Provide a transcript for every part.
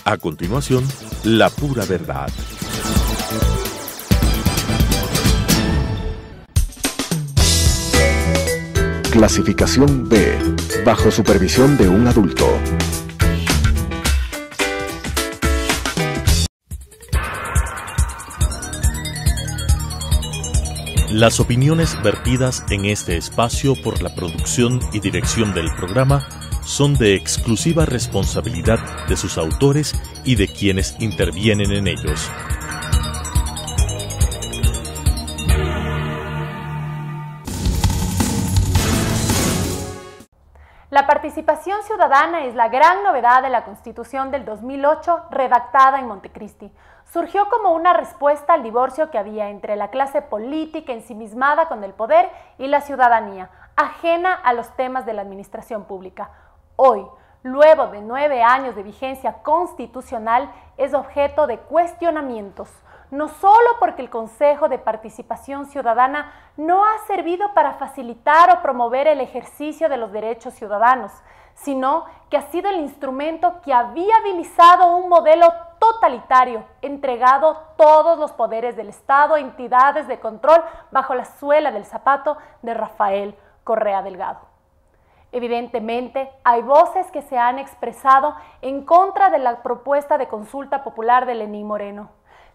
A continuación, La Pura Verdad. Clasificación B, bajo supervisión de un adulto. Las opiniones vertidas en este espacio por la producción y dirección del programa son de exclusiva responsabilidad de sus autores y de quienes intervienen en ellos. La participación ciudadana es la gran novedad de la Constitución del 2008 redactada en Montecristi. Surgió como una respuesta al divorcio que había entre la clase política ensimismada con el poder y la ciudadanía, ajena a los temas de la administración pública. Hoy, luego de 9 años de vigencia constitucional, es objeto de cuestionamientos, no solo porque el Consejo de Participación Ciudadana no ha servido para facilitar o promover el ejercicio de los derechos ciudadanos, sino que ha sido el instrumento que ha viabilizado un modelo totalitario, entregado todos los poderes del Estado a entidades de control bajo la suela del zapato de Rafael Correa Delgado. Evidentemente, hay voces que se han expresado en contra de la propuesta de consulta popular de Lenín Moreno.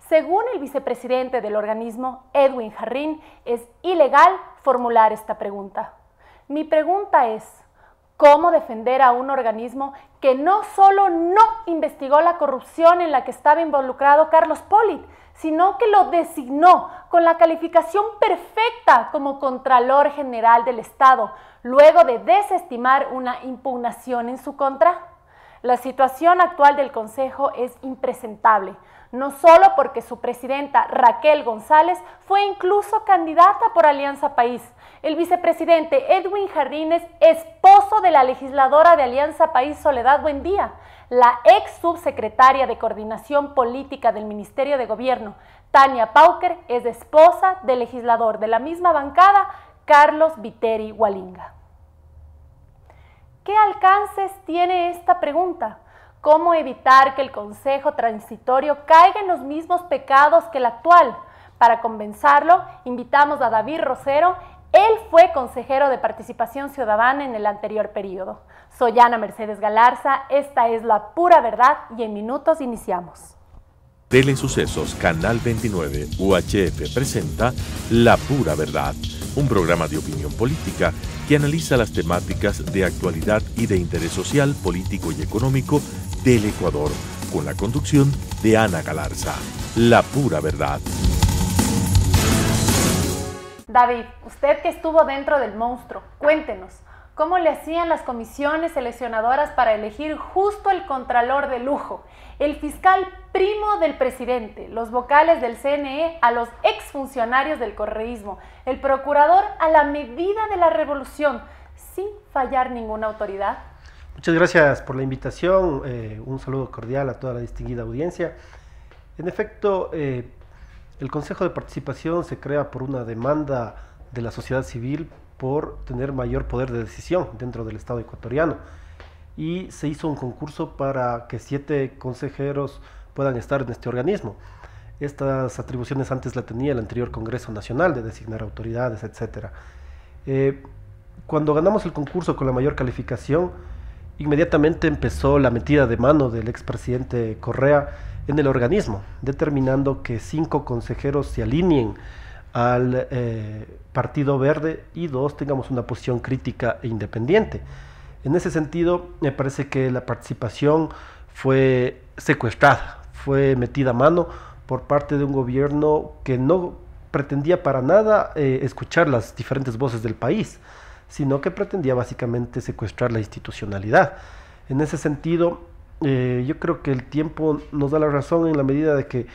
Según el vicepresidente del organismo, Edwin Jarrín, es ilegal formular esta pregunta. Mi pregunta es, ¿cómo defender a un organismo que no solo no investigó la corrupción en la que estaba involucrado Carlos Polit, sino que lo designó con la calificación perfecta como Contralor General del Estado, luego de desestimar una impugnación en su contra? La situación actual del Consejo es impresentable, no solo porque su presidenta Raquel González fue incluso candidata por Alianza País. El vicepresidente Edwin Jarrín es esposo de la legisladora de Alianza País Soledad Buendía. La ex subsecretaria de Coordinación Política del Ministerio de Gobierno, Tania Pauker, es esposa del legislador de la misma bancada, Carlos Viteri Hualinga. ¿Qué alcances tiene esta pregunta? ¿Cómo evitar que el Consejo Transitorio caiga en los mismos pecados que el actual? Para comenzarlo, invitamos a David Rosero. Él fue consejero de Participación Ciudadana en el anterior periodo. Soy Ana Mercedes Galarza, esta es La Pura Verdad y en minutos iniciamos. Telesucesos Canal 29 UHF presenta La Pura Verdad, un programa de opinión política que analiza las temáticas de actualidad y de interés social, político y económico del Ecuador, con la conducción de Ana Galarza. La Pura Verdad. David, usted que estuvo dentro del monstruo, cuéntenos, ¿cómo le hacían las comisiones seleccionadoras para elegir justo el contralor de lujo, el fiscal primo del presidente, los vocales del CNE a los exfuncionarios del correísmo, el procurador a la medida de la revolución, sin fallar ninguna autoridad? Muchas gracias por la invitación, un saludo cordial a toda la distinguida audiencia. En efecto, el Consejo de Participación se crea por una demanda de la sociedad civil por tener mayor poder de decisión dentro del Estado ecuatoriano, y se hizo un concurso para que 7 consejeros puedan estar en este organismo. Estas atribuciones antes la tenía el anterior Congreso Nacional de designar autoridades, etc. Cuando ganamos el concurso con la mayor calificación, inmediatamente empezó la metida de mano del expresidente Correa en el organismo, determinando que 5 consejeros se alineen al Partido Verde y 2 tengamos una posición crítica e independiente. En ese sentido, me parece que la participación fue secuestrada, fue metida a mano por parte de un gobierno que no pretendía para nada escuchar las diferentes voces del país, sino que pretendía básicamente secuestrar la institucionalidad. En ese sentido, yo creo que el tiempo nos da la razón en la medida de que,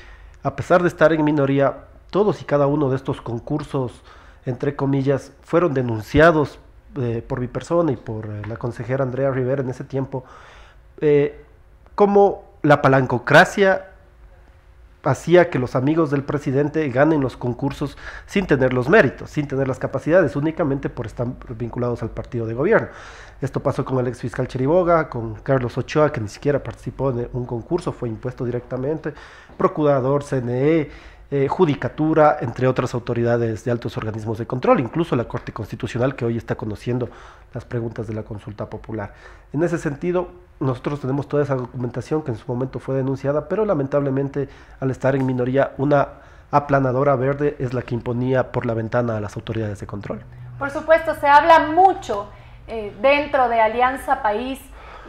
a pesar de estar en minoría, todos y cada uno de estos concursos, entre comillas, fueron denunciados por mi persona y por la consejera Andrea Rivera en ese tiempo, como la palancocracia hacía que los amigos del presidente ganen los concursos sin tener los méritos, sin tener las capacidades, únicamente por estar vinculados al partido de gobierno. Esto pasó con el ex fiscal Chiriboga, con Carlos Ochoa, que ni siquiera participó en un concurso, fue impuesto directamente, procurador, CNE, Judicatura, entre otras autoridades de altos organismos de control, incluso la Corte Constitucional, que hoy está conociendo las preguntas de la consulta popular. En ese sentido, nosotros tenemos toda esa documentación que en su momento fue denunciada, pero lamentablemente, al estar en minoría, una aplanadora verde es la que imponía por la ventana a las autoridades de control. Por supuesto, se habla mucho dentro de Alianza País,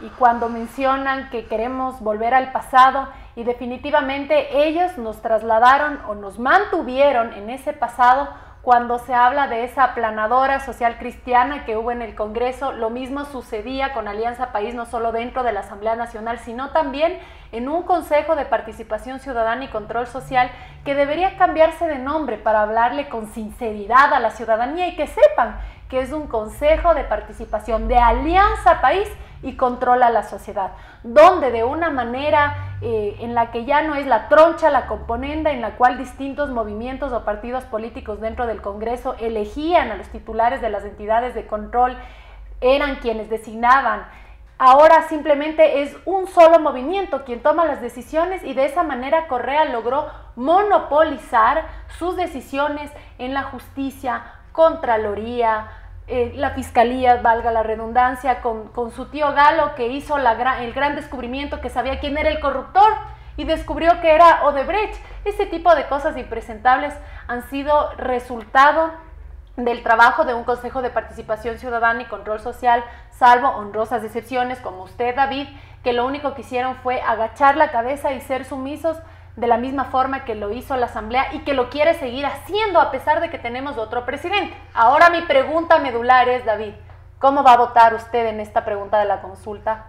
y cuando mencionan que queremos volver al pasado, y definitivamente ellos nos trasladaron o nos mantuvieron en ese pasado. Cuando se habla de esa aplanadora social cristiana que hubo en el Congreso, lo mismo sucedía con Alianza País, no solo dentro de la Asamblea Nacional, sino también en un Consejo de Participación Ciudadana y Control Social que debería cambiarse de nombre para hablarle con sinceridad a la ciudadanía y que sepan que es un Consejo de Participación de Alianza País y Control a la Sociedad, donde de una manera en la que ya no es la troncha la componenda, en la cual distintos movimientos o partidos políticos dentro del Congreso elegían a los titulares de las entidades de control, eran quienes designaban. Ahora simplemente es un solo movimiento quien toma las decisiones, y de esa manera Correa logró monopolizar sus decisiones en la justicia, Contraloría, la Fiscalía, valga la redundancia, con su tío Galo, que hizo el gran descubrimiento, que sabía quién era el corruptor y descubrió que era Odebrecht. Ese tipo de cosas impresentables han sido resultado del trabajo de un Consejo de Participación Ciudadana y Control Social, salvo honrosas excepciones como usted, David, que lo único que hicieron fue agachar la cabeza y ser sumisos, de la misma forma que lo hizo la Asamblea y que lo quiere seguir haciendo a pesar de que tenemos otro presidente. Ahora mi pregunta medular es, David, ¿cómo va a votar usted en esta pregunta de la consulta?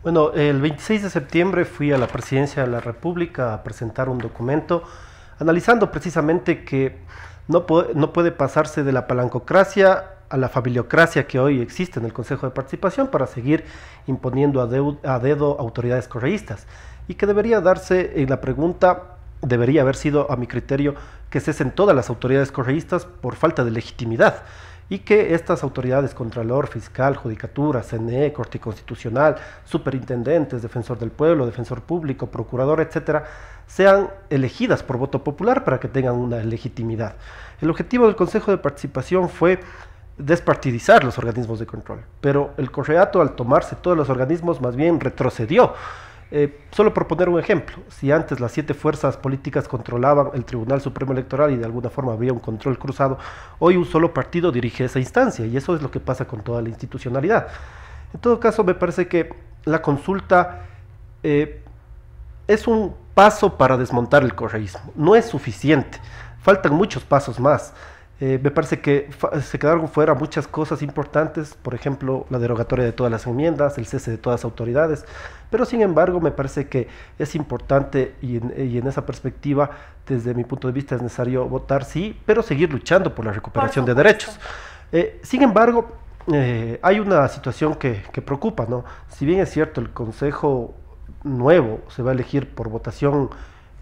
Bueno, el 26 de septiembre fui a la Presidencia de la República a presentar un documento analizando precisamente que no puede pasarse de la palancocracia a la familiocracia que hoy existe en el Consejo de Participación para seguir imponiendo a dedo autoridades correístas, y que debería darse en la pregunta, debería haber sido, a mi criterio, que cesen todas las autoridades correístas por falta de legitimidad, y que estas autoridades, Contralor, Fiscal, Judicatura, CNE, Corte Constitucional, Superintendentes, Defensor del Pueblo, Defensor Público, Procurador, etcétera, sean elegidas por voto popular para que tengan una legitimidad. El objetivo del Consejo de Participación fue despartidizar los organismos de control, pero el correato, al tomarse todos los organismos, más bien retrocedió. Solo por poner un ejemplo, si antes las 7 fuerzas políticas controlaban el Tribunal Supremo Electoral y de alguna forma había un control cruzado, hoy un solo partido dirige esa instancia, y eso es lo que pasa con toda la institucionalidad. En todo caso, me parece que la consulta es un paso para desmontar el correísmo, no es suficiente, faltan muchos pasos más. Me parece que se quedaron fuera muchas cosas importantes, por ejemplo, la derogatoria de todas las enmiendas, el cese de todas las autoridades, pero sin embargo me parece que es importante, y en esa perspectiva, desde mi punto de vista, es necesario votar sí, pero seguir luchando por la recuperación de derechos. Sin embargo, hay una situación que preocupa, ¿no? Si bien es cierto, el Consejo nuevo se va a elegir por votación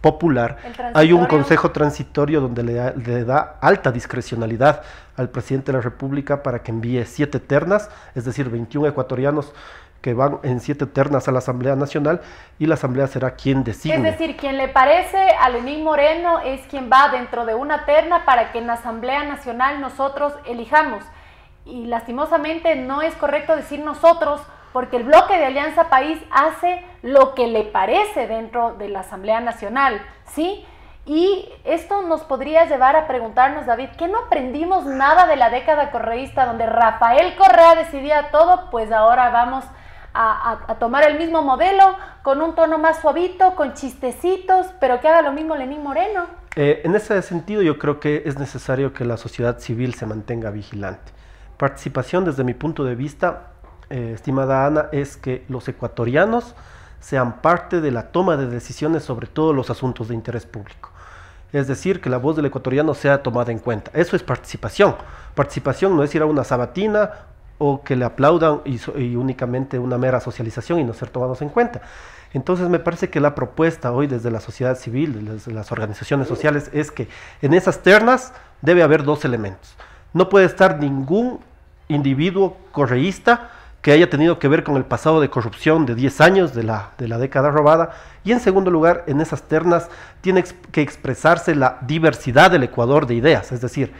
popular, hay un consejo transitorio donde le da alta discrecionalidad al presidente de la República para que envíe 7 ternas, es decir, 21 ecuatorianos que van en 7 ternas a la Asamblea Nacional, y la Asamblea será quien designe. Es decir, quien le parece a Lenín Moreno es quien va dentro de una terna para que en la Asamblea Nacional nosotros elijamos. Y lastimosamente no es correcto decir nosotros, porque el bloque de Alianza País hace lo que le parece dentro de la Asamblea Nacional, ¿sí? Y esto nos podría llevar a preguntarnos, David, ¿qué no aprendimos nada de la década correísta donde Rafael Correa decidía todo? Pues ahora vamos a tomar el mismo modelo con un tono más suavito, con chistecitos, pero que haga lo mismo Lenín Moreno. En ese sentido, yo creo que es necesario que la sociedad civil se mantenga vigilante. Participación, desde mi punto de vista, estimada Ana, es que los ecuatorianos sean parte de la toma de decisiones sobre todos los asuntos de interés público. Es decir, que la voz del ecuatoriano sea tomada en cuenta. Eso es participación. Participación no es ir a una sabatina o que le aplaudan y únicamente una mera socialización y no ser tomados en cuenta. Entonces me parece que la propuesta hoy desde la sociedad civil, desde las organizaciones sociales, es que en esas ternas debe haber dos elementos. No puede estar ningún individuo correísta que haya tenido que ver con el pasado de corrupción de 10 años de la década robada, y en segundo lugar, en esas ternas tiene que expresarse la diversidad del Ecuador de ideas, es decir,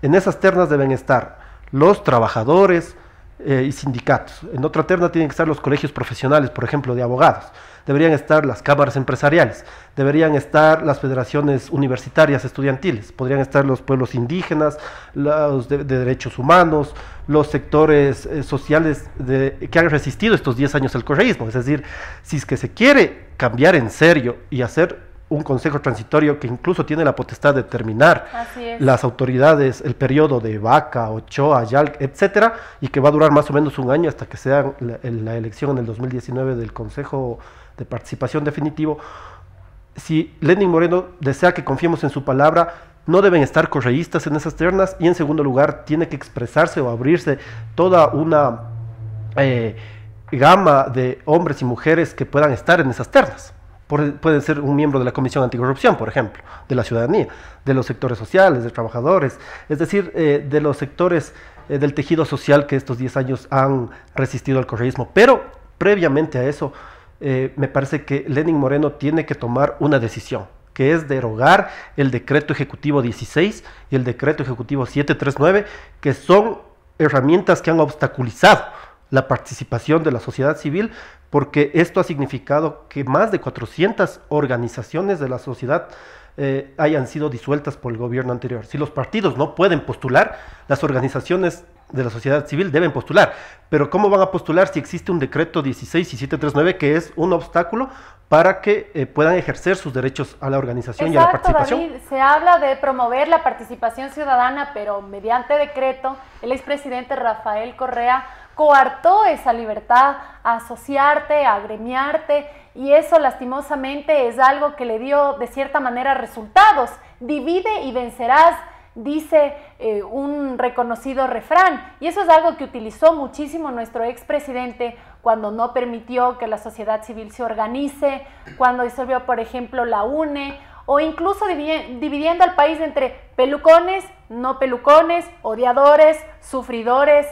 en esas ternas deben estar los trabajadores y sindicatos, en otra terna tienen que estar los colegios profesionales, por ejemplo, de abogados, deberían estar las cámaras empresariales, deberían estar las federaciones universitarias estudiantiles, podrían estar los pueblos indígenas, los de derechos humanos, los sectores sociales que han resistido estos 10 años al correísmo. Es decir, si es que se quiere cambiar en serio y hacer un consejo transitorio que incluso tiene la potestad de determinar las autoridades, el periodo de Vaca, Ochoa, Yalc, etcétera, y que va a durar más o menos un año hasta que sea la elección en el 2019 del Consejo de Participación Definitivo. Si Lenín Moreno desea que confiemos en su palabra, no deben estar correístas en esas ternas, y en segundo lugar tiene que expresarse o abrirse toda una gama de hombres y mujeres que puedan estar en esas ternas. Pueden ser un miembro de la Comisión Anticorrupción, por ejemplo, de la ciudadanía, de los sectores sociales, de trabajadores, es decir, de los sectores del tejido social que estos 10 años han resistido al correísmo. Pero previamente a eso, me parece que Lenín Moreno tiene que tomar una decisión, que es derogar el decreto ejecutivo 16 y el decreto ejecutivo 739, que son herramientas que han obstaculizado la participación de la sociedad civil, porque esto ha significado que más de 400 organizaciones de la sociedad hayan sido disueltas por el gobierno anterior. Si los partidos no pueden postular, las organizaciones de la sociedad civil deben postular. Pero ¿cómo van a postular si existe un decreto 16 y 739 que es un obstáculo para que puedan ejercer sus derechos a la organización y a la participación? David, se habla de promover la participación ciudadana, pero mediante decreto, el expresidente Rafael Correa coartó esa libertad a asociarte, a agremiarte, y eso lastimosamente es algo que le dio de cierta manera resultados. Divide y vencerás, dice un reconocido refrán, y eso es algo que utilizó muchísimo nuestro expresidente cuando no permitió que la sociedad civil se organice, cuando disolvió, por ejemplo, la UNE, o incluso dividiendo al país entre pelucones, no pelucones, odiadores, sufridores.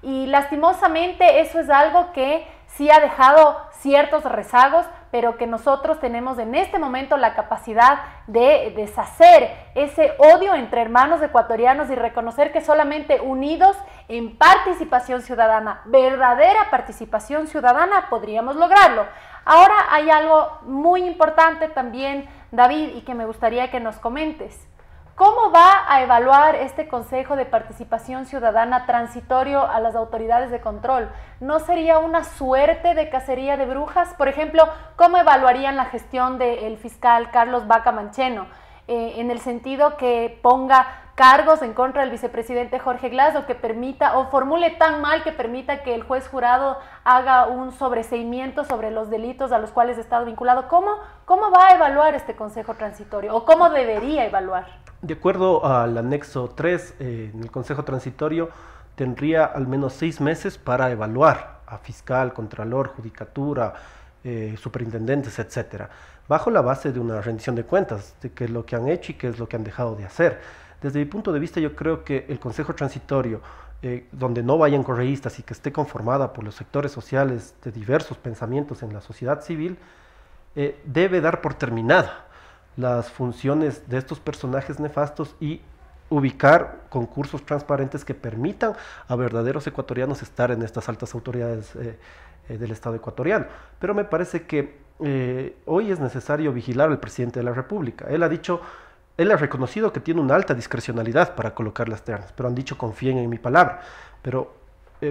Y lastimosamente eso es algo que sí ha dejado ciertos rezagos, pero que nosotros tenemos en este momento la capacidad de deshacer ese odio entre hermanos ecuatorianos y reconocer que solamente unidos en participación ciudadana, verdadera participación ciudadana, podríamos lograrlo. Ahora hay algo muy importante también, David, y que me gustaría que nos comentes. ¿Cómo va a evaluar este Consejo de Participación Ciudadana transitorio a las autoridades de control? ¿No sería una suerte de cacería de brujas? Por ejemplo, ¿cómo evaluarían la gestión del fiscal Carlos Vaca Mancheno? En el sentido que ponga cargos en contra del vicepresidente Jorge Glass, o que permita, o formule tan mal que permita que el juez jurado haga un sobreseimiento sobre los delitos a los cuales ha estado vinculado. ¿Cómo va a evaluar este Consejo Transitorio? ¿O cómo debería evaluar? De acuerdo al anexo 3, en el Consejo Transitorio tendría al menos 6 meses para evaluar a fiscal, contralor, judicatura, superintendentes, etcétera, bajo la base de una rendición de cuentas, de qué es lo que han hecho y qué es lo que han dejado de hacer. Desde mi punto de vista, yo creo que el Consejo Transitorio, donde no vayan correístas y que esté conformada por los sectores sociales de diversos pensamientos en la sociedad civil, debe dar por terminada las funciones de estos personajes nefastos y ubicar concursos transparentes que permitan a verdaderos ecuatorianos estar en estas altas autoridades del Estado ecuatoriano. Pero me parece que hoy es necesario vigilar al presidente de la República. Él ha reconocido que tiene una alta discrecionalidad para colocar las ternas, pero han dicho confíen en mi palabra. Pero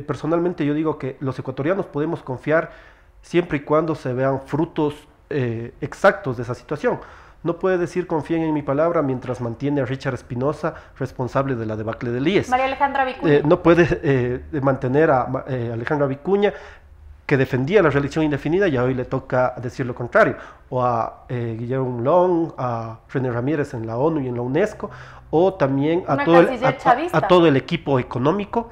personalmente yo digo que los ecuatorianos podemos confiar siempre y cuando se vean frutos exactos de esa situación. No puede decir confíen en mi palabra mientras mantiene a Richard Espinosa responsable de la debacle del IES. María Alejandra Vicuña. No puede mantener a Alejandra Vicuña, que defendía la reelección indefinida, y hoy le toca decir lo contrario. O a Guillermo Long, a René Ramírez en la ONU y en la UNESCO, o también a todo el equipo económico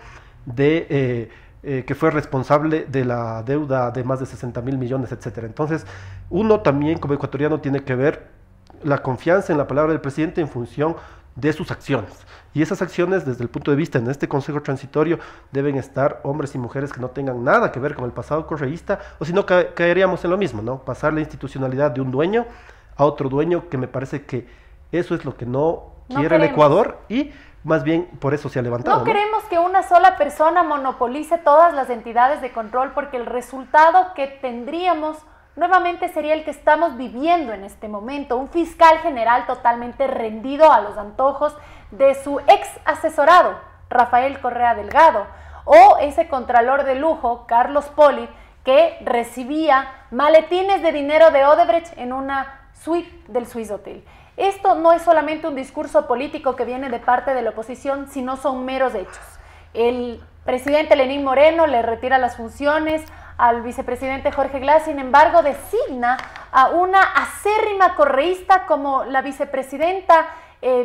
que fue responsable de la deuda de más de 60.000 millones, etcétera. Entonces, Uno también como ecuatoriano tiene que ver la confianza en la palabra del presidente en función de sus acciones. Y esas acciones, desde el punto de vista en este Consejo Transitorio, deben estar hombres y mujeres que no tengan nada que ver con el pasado correísta, o si no caeríamos en lo mismo, ¿no? Pasar la institucionalidad de un dueño a otro dueño, que me parece que eso es lo que no quiere el Ecuador, y más bien por eso se ha levantado. No queremos que una sola persona monopolice todas las entidades de control, porque el resultado que tendríamos nuevamente sería el que estamos viviendo en este momento, un fiscal general totalmente rendido a los antojos de su ex asesorado, Rafael Correa Delgado, o ese contralor de lujo, Carlos Poli, que recibía maletines de dinero de Odebrecht en una suite del Swiss Hotel. Esto no es solamente un discurso político que viene de parte de la oposición, sino son meros hechos. El presidente Lenín Moreno le retira las funciones al vicepresidente Jorge Glass, sin embargo designa a una acérrima correísta como la vicepresidenta,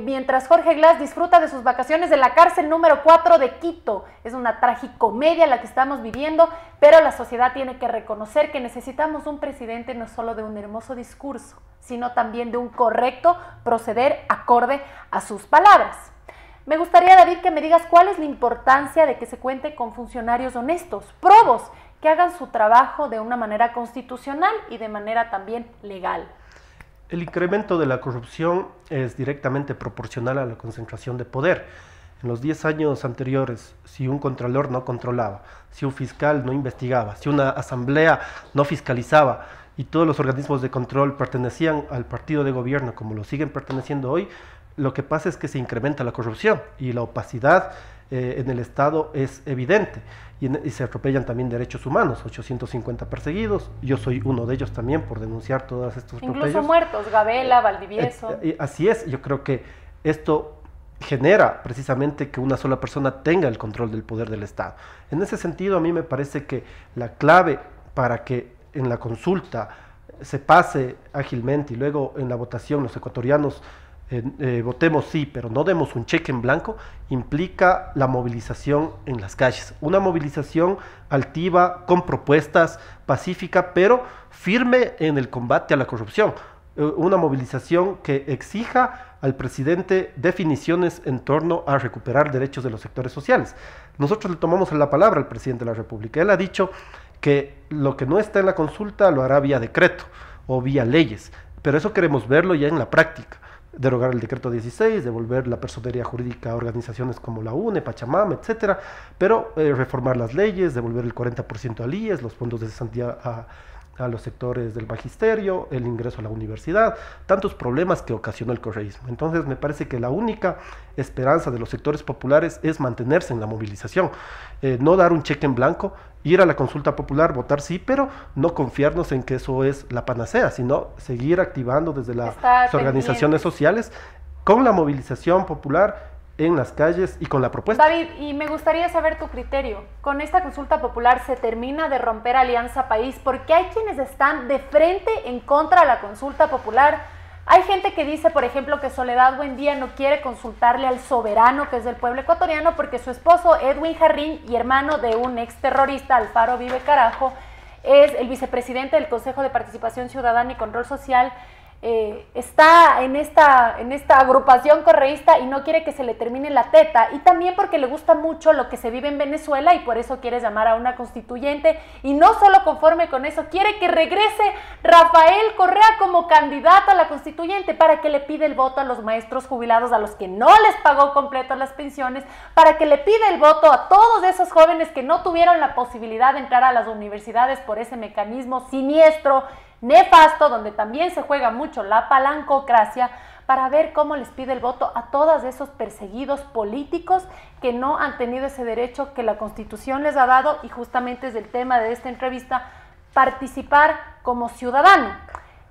mientras Jorge Glass disfruta de sus vacaciones de la cárcel número 4 de Quito. Es una tragicomedia la que estamos viviendo, pero la sociedad tiene que reconocer que necesitamos un presidente no solo de un hermoso discurso, sino también de un correcto proceder acorde a sus palabras. Me gustaría, David, que me digas cuál es la importancia de que se cuente con funcionarios honestos, probos, que hagan su trabajo de una manera constitucional y de manera también legal. El incremento de la corrupción es directamente proporcional a la concentración de poder. En los 10 años anteriores, si un contralor no controlaba, si un fiscal no investigaba, si una asamblea no fiscalizaba y todos los organismos de control pertenecían al partido de gobierno como lo siguen perteneciendo hoy, lo que pasa es que se incrementa la corrupción y la opacidad en el Estado es evidente, y se atropellan también derechos humanos, 850 perseguidos, yo soy uno de ellos también por denunciar todos estos atropellos. Incluso muertos, Gabela, Valdivieso. Así es, yo creo que esto genera precisamente que una sola persona tenga el control del poder del Estado. En ese sentido, a mí me parece que la clave para que en la consulta se pase ágilmente y luego en la votación los ecuatorianos votemos sí, pero no demos un cheque en blanco, implica la movilización en las calles. Una movilización altiva, con propuestas, pacífica, pero firme en el combate a la corrupción. Una movilización que exija al presidente definiciones en torno a recuperar derechos de los sectores sociales. Nosotros le tomamos la palabra al presidente de la República. Él ha dicho que lo que no está en la consulta lo hará vía decreto o vía leyes, pero eso queremos verlo ya en la práctica. Derogar el decreto 16, devolver la personería jurídica a organizaciones como la UNE, Pachamama, etcétera, pero reformar las leyes, devolver el 40% al IES, los fondos de cesantía a los sectores del magisterio, el ingreso a la universidad, tantos problemas que ocasionó el correísmo. Entonces me parece que la única esperanza de los sectores populares es mantenerse en la movilización, no dar un cheque en blanco, ir a la consulta popular, votar sí, pero no confiarnos en que eso es la panacea, sino seguir activando desde las organizaciones sociales con la movilización popular en las calles y con la propuesta. David, y me gustaría saber tu criterio. Con esta consulta popular se termina de romper Alianza País, porque hay quienes están de frente en contra de la consulta popular. Hay gente que dice, por ejemplo, que Soledad Buendía no quiere consultarle al soberano, que es del pueblo ecuatoriano, porque su esposo, Edwin Jarrín, y hermano de un ex terrorista, Alfaro Vive Carajo, es el vicepresidente del Consejo de Participación Ciudadana y Control Social, está en esta agrupación correísta y no quiere que se le termine la teta, y también porque le gusta mucho lo que se vive en Venezuela y por eso quiere llamar a una constituyente, y no solo conforme con eso, quiere que regrese Rafael Correa como candidato a la constituyente para que le pida el voto a los maestros jubilados a los que no les pagó completas las pensiones, para que le pida el voto a todos esos jóvenes que no tuvieron la posibilidad de entrar a las universidades por ese mecanismo siniestro, nefasto, donde también se juega mucho la palancocracia, para ver cómo les pide el voto a todos esos perseguidos políticos que no han tenido ese derecho que la Constitución les ha dado, y justamente es el tema de esta entrevista, participar como ciudadano.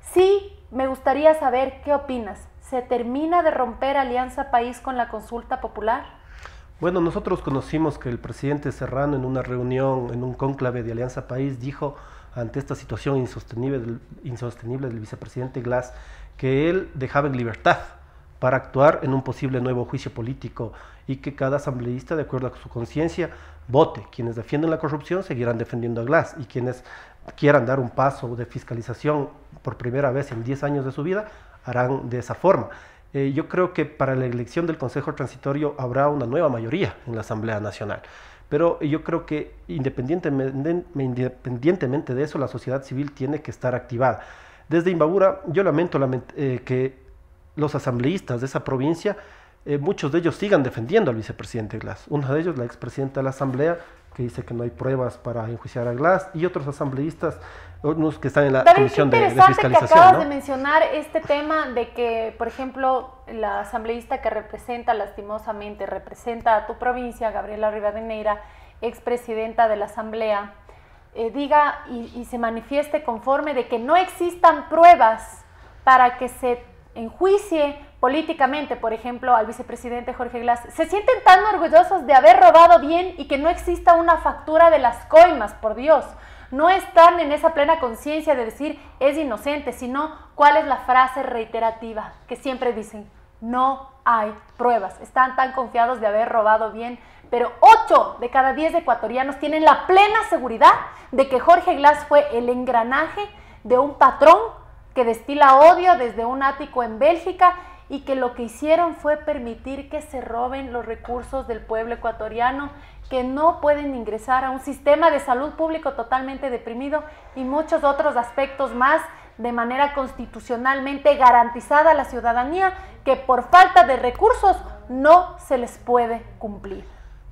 Sí, me gustaría saber qué opinas. ¿Se termina de romper Alianza País con la consulta popular? Bueno, nosotros conocimos que el presidente Serrano en una reunión, en un cónclave de Alianza País, dijo ante esta situación insostenible del vicepresidente Glass, que él dejaba en libertad para actuar en un posible nuevo juicio político, y que cada asambleísta, de acuerdo a su conciencia, vote. Quienes defienden la corrupción seguirán defendiendo a Glass, y quienes quieran dar un paso de fiscalización por primera vez en 10 años de su vida, harán de esa forma. Yo creo que para la elección del Consejo Transitorio habrá una nueva mayoría en la Asamblea Nacional. Pero yo creo que independientemente de eso, la sociedad civil tiene que estar activada. Desde Imbabura, yo lamento que los asambleístas de esa provincia, muchos de ellos sigan defendiendo al vicepresidente Glass. Uno de ellos, la expresidenta de la Asamblea, que dice que no hay pruebas para enjuiciar a Glass, y otros asambleístas, unos que están en la comisión de fiscalización. David, qué interesante que acabas de mencionar este tema de que, por ejemplo, la asambleísta que lastimosamente representa a tu provincia, Gabriela Rivadeneira, expresidenta de la Asamblea, diga y se manifieste conforme de que no existan pruebas para que se enjuicie políticamente, por ejemplo, al vicepresidente Jorge Glass. Se sienten tan orgullosos de haber robado bien y que no exista una factura de las coimas, por Dios. No están en esa plena conciencia de decir es inocente, sino cuál es la frase reiterativa que siempre dicen: no hay pruebas. Están tan confiados de haber robado bien, pero 8 de cada 10 ecuatorianos tienen la plena seguridad de que Jorge Glass fue el engranaje de un patrón que destila odio desde un ático en Bélgica y que lo que hicieron fue permitir que se roben los recursos del pueblo ecuatoriano, que no pueden ingresar a un sistema de salud público totalmente deprimido y muchos otros aspectos más de manera constitucionalmente garantizada a la ciudadanía, que por falta de recursos no se les puede cumplir.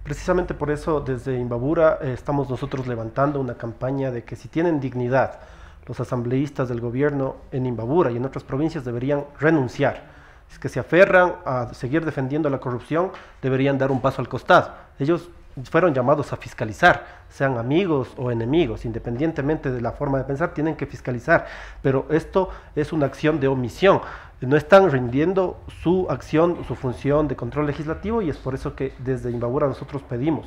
Precisamente por eso desde Imbabura estamos nosotros levantando una campaña de que si tienen dignidad, los asambleístas del gobierno en Imbabura y en otras provincias deberían renunciar. Es que se aferran a seguir defendiendo la corrupción, deberían dar un paso al costado. Ellos fueron llamados a fiscalizar, sean amigos o enemigos, independientemente de la forma de pensar, tienen que fiscalizar. Pero esto es una acción de omisión. No están rindiendo su acción, su función de control legislativo, y es por eso que desde Imbabura nosotros pedimos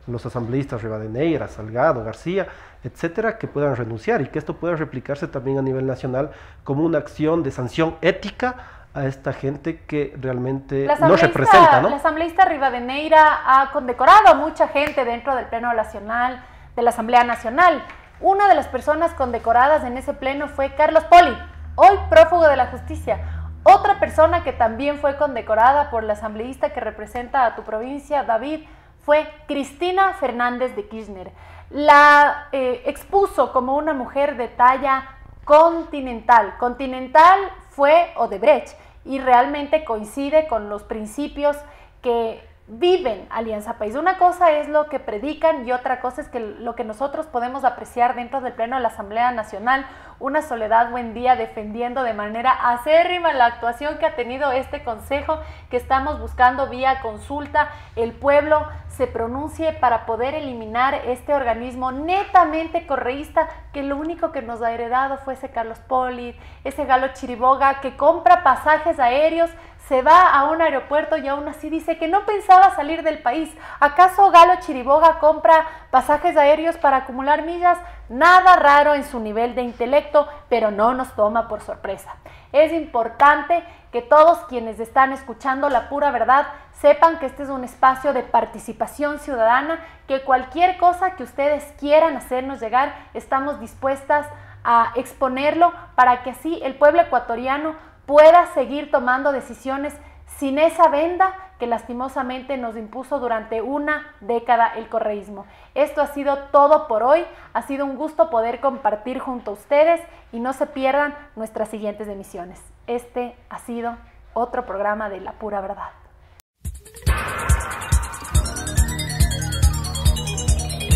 a los asambleístas Rivadeneira, Salgado, García, etcétera, que puedan renunciar y que esto pueda replicarse también a nivel nacional como una acción de sanción ética a esta gente que realmente no representa, ¿no? La asambleísta Rivadeneira ha condecorado a mucha gente dentro del Pleno Nacional, de la Asamblea Nacional. Una de las personas condecoradas en ese pleno fue Carlos Poli, hoy prófugo de la justicia. Otra persona que también fue condecorada por la asambleísta que representa a tu provincia, David, fue Cristina Fernández de Kirchner. La expuso como una mujer de talla continental. Continental fue Odebrecht y realmente coincide con los principios que viven Alianza País. Una cosa es lo que predican y otra cosa es que lo que nosotros podemos apreciar dentro del Pleno de la Asamblea Nacional. Una Soledad Buendía defendiendo de manera acérrima la actuación que ha tenido este consejo, que estamos buscando vía consulta el pueblo se pronuncie para poder eliminar este organismo netamente correísta, que lo único que nos ha heredado fue ese Carlos Poli, ese Galo Chiriboga que compra pasajes aéreos, se va a un aeropuerto y aún así dice que no pensaba salir del país. ¿Acaso Galo Chiriboga compra pasajes aéreos para acumular millas? Nada raro en su nivel de intelecto, pero no nos toma por sorpresa. Es importante que todos quienes están escuchando La Pura Verdad sepan que este es un espacio de participación ciudadana, que cualquier cosa que ustedes quieran hacernos llegar, estamos dispuestas a exponerlo para que así el pueblo ecuatoriano pueda seguir tomando decisiones sin esa venda que lastimosamente nos impuso durante una década el correísmo. Esto ha sido todo por hoy, ha sido un gusto poder compartir junto a ustedes y no se pierdan nuestras siguientes emisiones. Este ha sido otro programa de La Pura Verdad.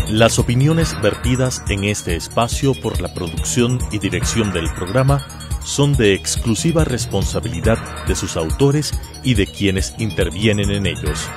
Las opiniones vertidas en este espacio por la producción y dirección del programa son de exclusiva responsabilidad de sus autores y de quienes intervienen en ellos.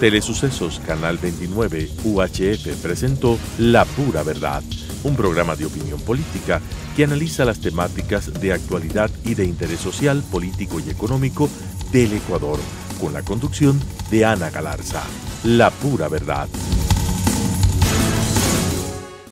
Telesucesos Canal 29 UHF presentó La Pura Verdad, un programa de opinión política que analiza las temáticas de actualidad y de interés social, político y económico del Ecuador, con la conducción de Ana Galarza. La Pura Verdad.